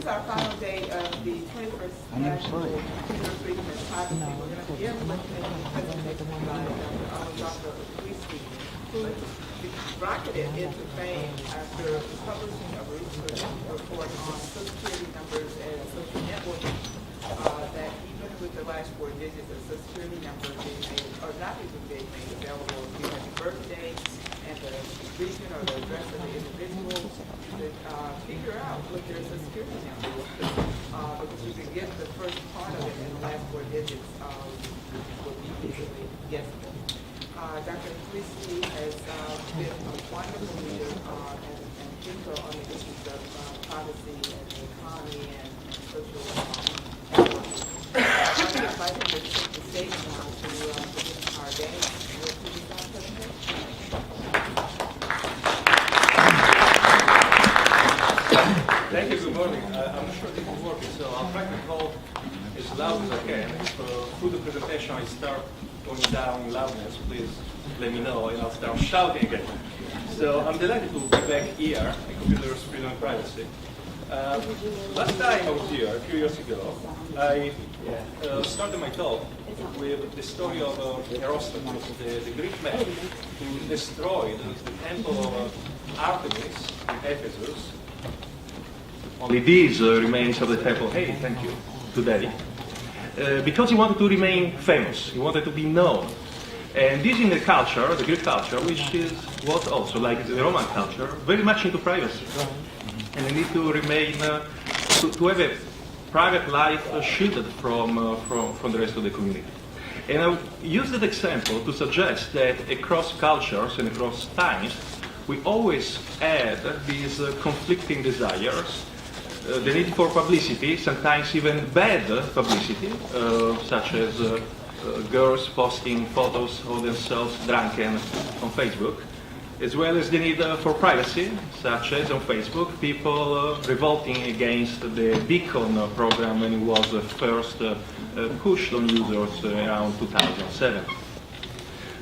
is our final day of the 21st National Computer Freedom and Privacy. We're going to begin with a presentation by Dr. Alessandro Acquisti, who rocketed into fame after publishing a research report on Social Security numbers and social networking, that even with the last 4 digits of Social Security number being made, or not even being made available, if you have the birthday and the region or the address of the individual, to figure out what their Social Security number was. Because you can get the first part of it and the last 4 digits will be easily guessable. Dr. Acquisti has been a wonderful leader and thinker on the issues of privacy and the economy and social networking. I'd like to invite him to take the stage now to begin our day with the presentation. Thank you, good morning. I'm not sure this is working, so I'll try to talk as loud as I can. If through the presentation I start going down in loudness, please let me know and I'll start shouting again. So I'm delighted to be back here at Computers, Freedom and Privacy. Last time I was here, a few years ago, I started my talk with the story of Herostratus, the Greek man who destroyed the temple of Artemis in Ephesus. Only these remains of the temple, hey, thank you, today. Because he wanted to remain famous, he wanted to be known. And this in the culture, the Greek culture, which was also, like the Roman culture, very much into privacy. And they need to remain, to have a private life shielded from the rest of the community. And I use that example to suggest that across cultures and across times, we always add these conflicting desires, the need for publicity, sometimes even bad publicity, such as girls posting photos of themselves drunken on Facebook, as well as the need for privacy, such as on Facebook, people revolting against the Beacon program when it was first pushed on users around 2007.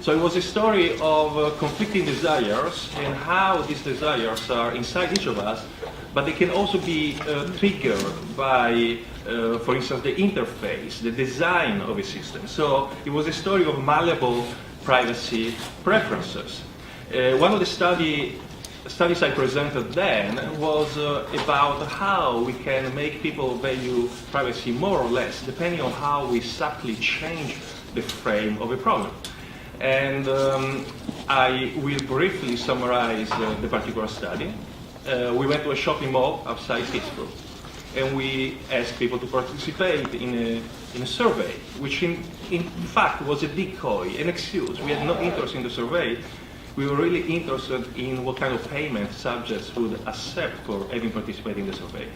So it was a story of conflicting desires and how these desires are inside each of us, but they can also be triggered by, for instance, the interface, the design of a system. So it was a story of malleable privacy preferences. One of the studies I presented then was about how we can make people value privacy more or less, depending on how we subtly change the frame of a problem. And I will briefly summarize the particular study. We went to a shopping mall outside Pittsburgh, and we asked people to participate in a survey, which in fact was a decoy, an excuse. We had no interest in the survey. We were really interested in what kind of payment subjects would accept for having participated in the survey.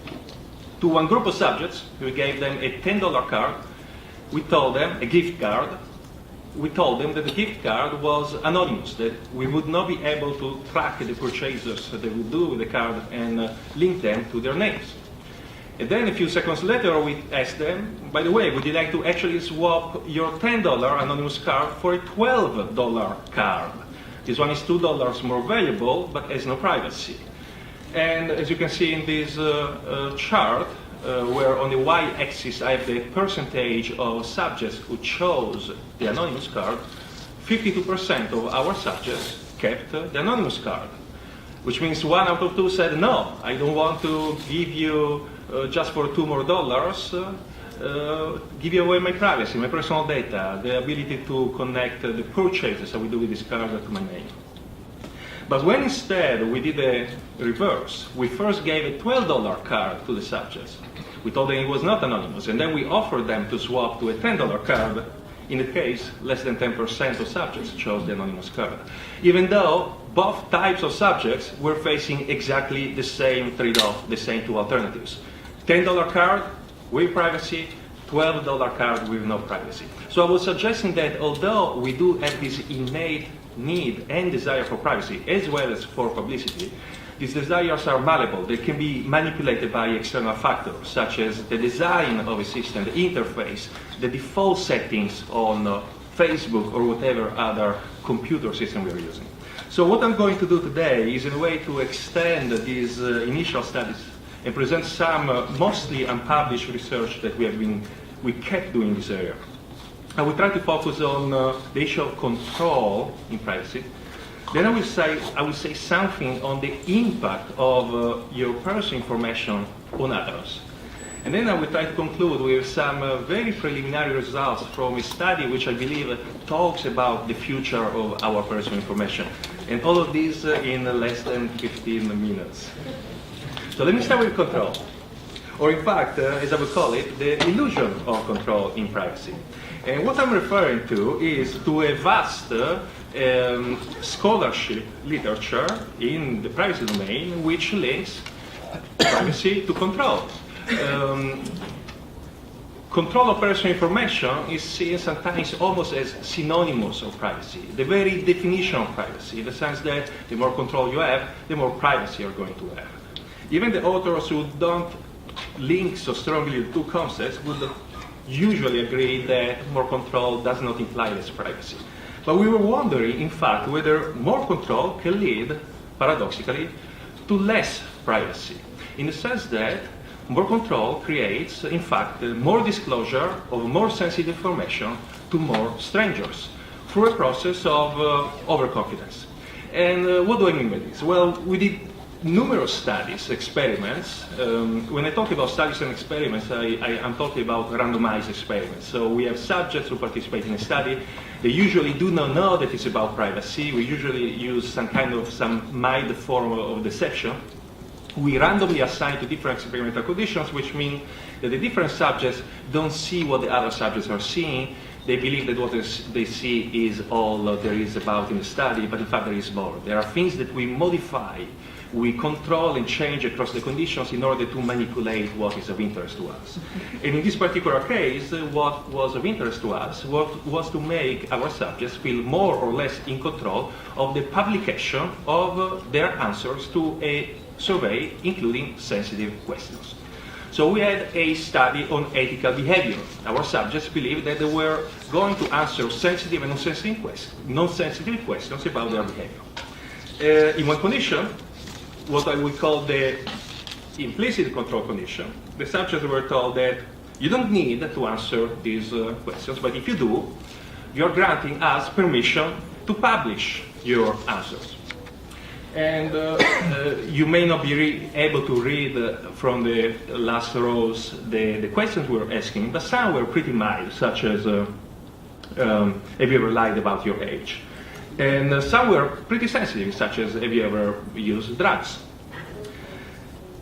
To one group of subjects, we gave them a $10 card. We told them, a gift card. We told them that the gift card was anonymous, that we would not be able to track the purchases that they would do with the card and link them to their names. And then a few seconds later, we asked them, by the way, would you like to actually swap your $10 anonymous card for a $12 card? This one is $2 more valuable, but has no privacy. And as you can see in this chart, where on the y-axis I have the percentage of subjects who chose the anonymous card, 52% of our subjects kept the anonymous card, which means 1 out of 2 said, no, I don't want to give you just for $2 more, give you away my privacy, my personal data, the ability to connect the purchases I will do with this card to my name. But when instead we did the reverse, we first gave a $12 card to the subjects. We told them it was not anonymous, and then we offered them to swap to a $10 card. In the case, less than 10% of subjects chose the anonymous card, even though both types of subjects were facing exactly the same trade-off, the same two alternatives. $10 card with privacy, $12 card with no privacy. So I was suggesting that although we do have this innate need and desire for privacy, as well as for publicity, these desires are malleable. They can be manipulated by external factors, such as the design of a system, the interface, the default settings on Facebook or whatever other computer system we are using. So what I'm going to do today is in a way to extend these initial studies and present some mostly unpublished research that we kept doing in this area. I will try to focus on the issue of control in privacy. Then I will say something on the impact of your personal information on others. And then I will try to conclude with some very preliminary results from a study which I believe talks about the future of our personal information. And all of these in less than 15 minutes. So let me start with control. Or in fact, as I would call it, the illusion of control in privacy. And what I'm referring to is to a vast scholarship literature in the privacy domain which links privacy to control. Control of personal information is seen sometimes almost as synonymous of privacy, the very definition of privacy, in the sense that the more control you have, the more privacy you're going to have. Even the authors who don't link so strongly the two concepts would usually agree that more control does not imply less privacy. But we were wondering, in fact, whether more control can lead, paradoxically, to less privacy, in the sense that more control creates, in fact, more disclosure of more sensitive information to more strangers through a process of overconfidence. And what do I mean by this? Well, we did numerous studies, experiments. When I talk about studies and experiments, I'm talking about randomized experiments. So we have subjects who participate in a study. They usually do not know that it's about privacy. We usually use some mild form of deception. We randomly assign to different experimental conditions, which mean that the different subjects don't see what the other subjects are seeing. They believe that what they see is all there is about in the study, but in fact there is more. There are things that we modify, we control and change across the conditions in order to manipulate what is of interest to us. And in this particular case, what was of interest to us was to make our subjects feel more or less in control of the publication of their answers to a survey including sensitive questions. So we had a study on ethical behavior. Our subjects believed that they were going to answer sensitive and non-sensitive questions about their behavior. In one condition, what I would call the implicit control condition, the subjects were told that you don't need to answer these questions, but if you do, you're granting us permission to publish your answers. And you may not be able to read from the last rows the questions we were asking, but some were pretty mild, such as, have you ever lied about your age? And some were pretty sensitive, such as, have you ever used drugs?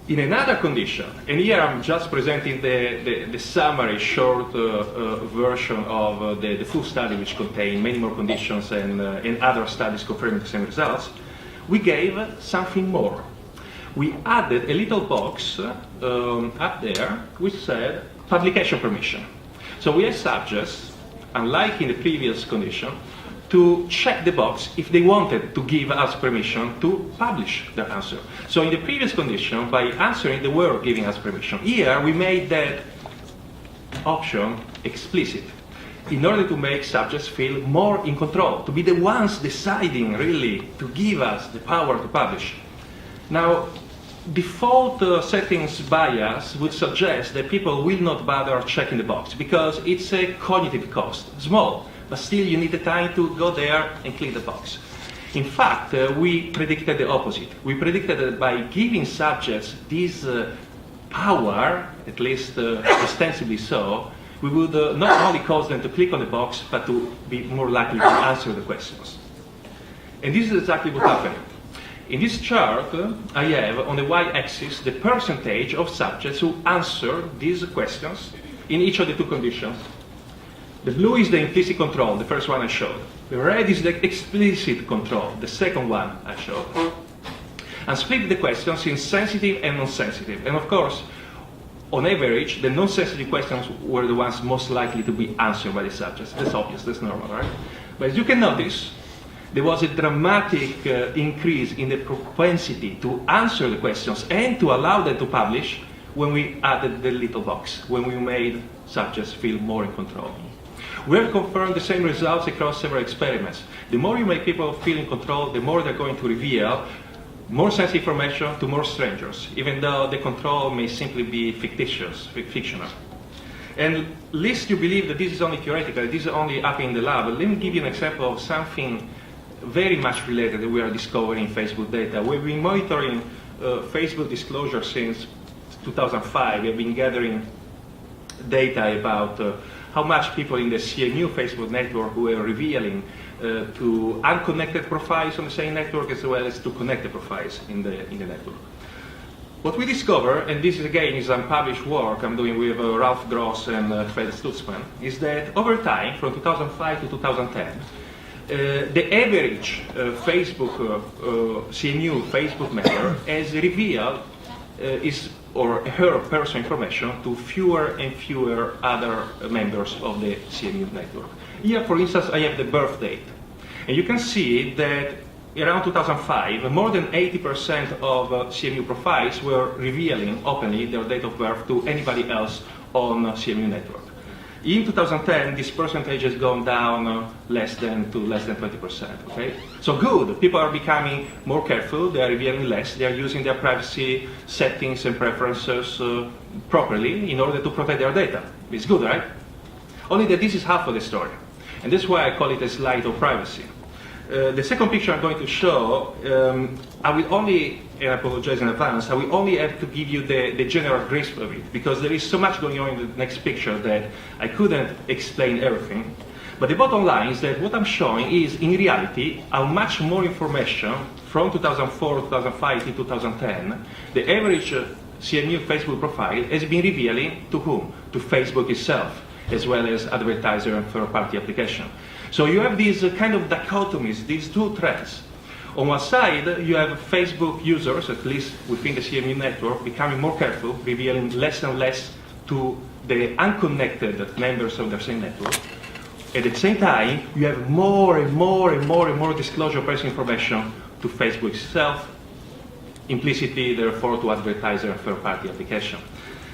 In another condition, and here I'm just presenting the summary, short version of the full study, which contained many more conditions and other studies confirming the same results, we gave something more. We added a little box up there which said publication permission. So we had subjects, unlike in the previous condition, to check the box if they wanted to give us permission to publish their answer. So in the previous condition, by answering, they were giving us permission. Here, we made that option explicit in order to make subjects feel more in control, to be the ones deciding really to give us the power to publish. Now, default settings bias would suggest that people will not bother checking the box because it's a cognitive cost, small, but still you need the time to go there and click the box. In fact, we predicted the opposite. We predicted that by giving subjects this power, at least ostensibly so, we would not only cause them to click on the box, but to be more likely to answer the questions. And this is exactly what happened. In this chart, I have on the y-axis the percentage of subjects who answer these questions in each of the two conditions. The blue is the implicit control, the first one I showed. The red is the explicit control, the second one I showed. And split the questions in sensitive and non-sensitive. And of course, on average, the non-sensitive questions were the ones most likely to be answered by the subjects. That's obvious, that's normal, right? But as you can notice, there was a dramatic increase in the propensity to answer the questions and to allow them to publish when we added the little box, when we made subjects feel more in control. We have confirmed the same results across several experiments. The more you make people feel in control, the more they're going to reveal more sensitive information to more strangers, even though the control may simply be fictitious, fictional. And lest you believe that this is only theoretical, this is only up in the lab, let me give you an example of something very much related that we are discovering in Facebook data. We've been monitoring Facebook disclosure since 2005. We have been gathering data about how much people in the CMU Facebook network were revealing to unconnected profiles on the same network as well as to connected profiles in the network. What we discover, and this is again is unpublished work I'm doing with Ralph Gross and Fred Stutzman, is that over time, from 2005 to 2010, the average Facebook CMU Facebook member has revealed his or her personal information to fewer and fewer other members of the CMU network. Here, for instance, I have the birth date. And you can see that around 2005, more than 80% of CMU profiles were revealing openly their date of birth to anybody else on CMU network. In 2010, this percentage has gone down less than 20%. Okay, so good. People are becoming more careful. They are revealing less. They are using their privacy settings and preferences properly in order to protect their data. It's good, right? Only that this is half of the story, and that's why I call it a slide of privacy. The second picture I'm going to show, I will only, and I apologize in advance, I will only have to give you the general grasp of it, because there is so much going on in the next picture that I couldn't explain everything. But the bottom line is that what I'm showing is, in reality, how much more information from 2004, 2005 to 2010, the average CMU Facebook profile has been revealing to whom? To Facebook itself, as well as advertiser and third-party application. So you have these kind of dichotomies, these two trends. On one side, you have Facebook users, at least within the CMU network, becoming more careful, revealing less and less to the unconnected members of the same network. At the same time, you have more and more disclosure of personal information to Facebook itself, implicitly, therefore, to advertiser and third-party application.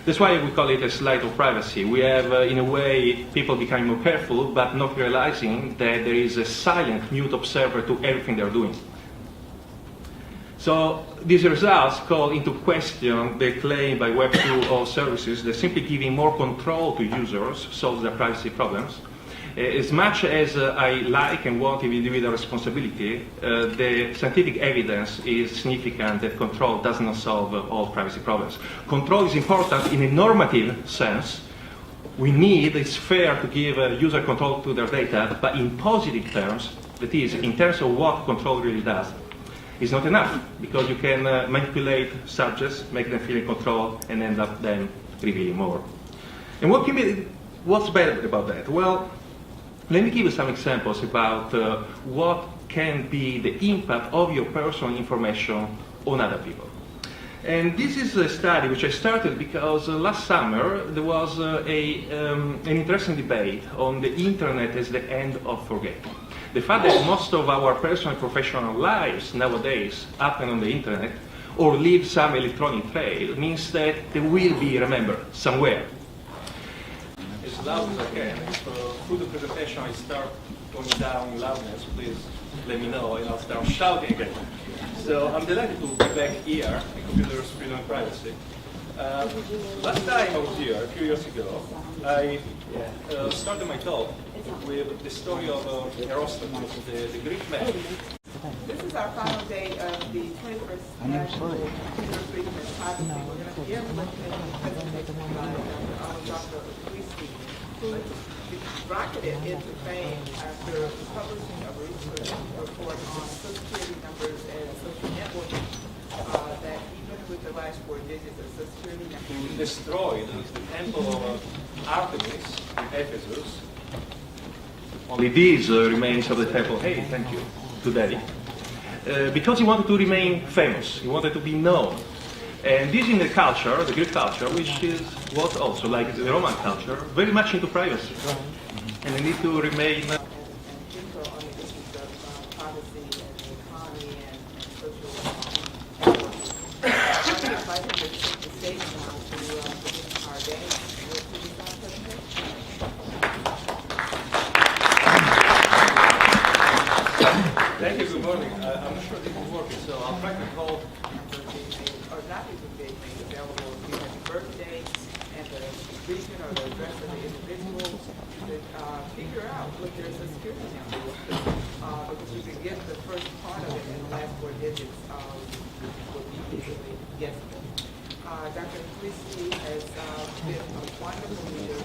That's why we call it a slide of privacy. We have, in a way, people becoming more careful, but not realizing that there is a silent, mute observer to everything they're doing. So these results call into question the claim by Web 2.0 services that simply giving more control to users solves their privacy problems. As much as I like and want individual responsibility, the scientific evidence is significant that control does not solve all privacy problems. Control is important in a normative sense. We need, it's fair to give user control to their data, but in positive terms, that is, in terms of what control really does, it's not enough, because you can manipulate subjects, make them feel in control, and end up then revealing more. And what's bad about that? Well, let me give you some examples about what can be the impact of your personal information on other people. And this is a study which I started because last summer there was an interesting debate on the internet as the end of forgetting. The fact that most of our personal and professional lives nowadays happen on the internet or leave some electronic trail means that they will be remembered somewhere. As loud as I can. If through the presentation I start going down in loudness, please let me know and I'll start shouting again. So I'm delighted to be back here at Computers, Freedom and Privacy. Last time I was here, a few years ago, I started my talk with the story of Herostratus, the Greek man. This is our final day of the 21st National Computer Freedom and Privacy. We're going to hear from Alessandro Acquisti, who rocketed into fame after publishing a research report on Social Security numbers and social networking that even with the last 4 digits of Social Security numbers. Who destroyed the temple of Artemis in Ephesus. Only these remains of the temple. Hey, thank you. Today, because he wanted to remain famous, he wanted to be known. And this in the culture, the Greek culture, which is what also, like the Roman culture, very much into privacy. And they need to remain... Thank you, good morning. I'm not sure this is working, so I'll try to hold the region or the address of the individual, you could figure out what their social security number was. Because you could get the first part of it and the last 4 digits would be easily guessable. Dr. Acquisti has been a wonderful leader.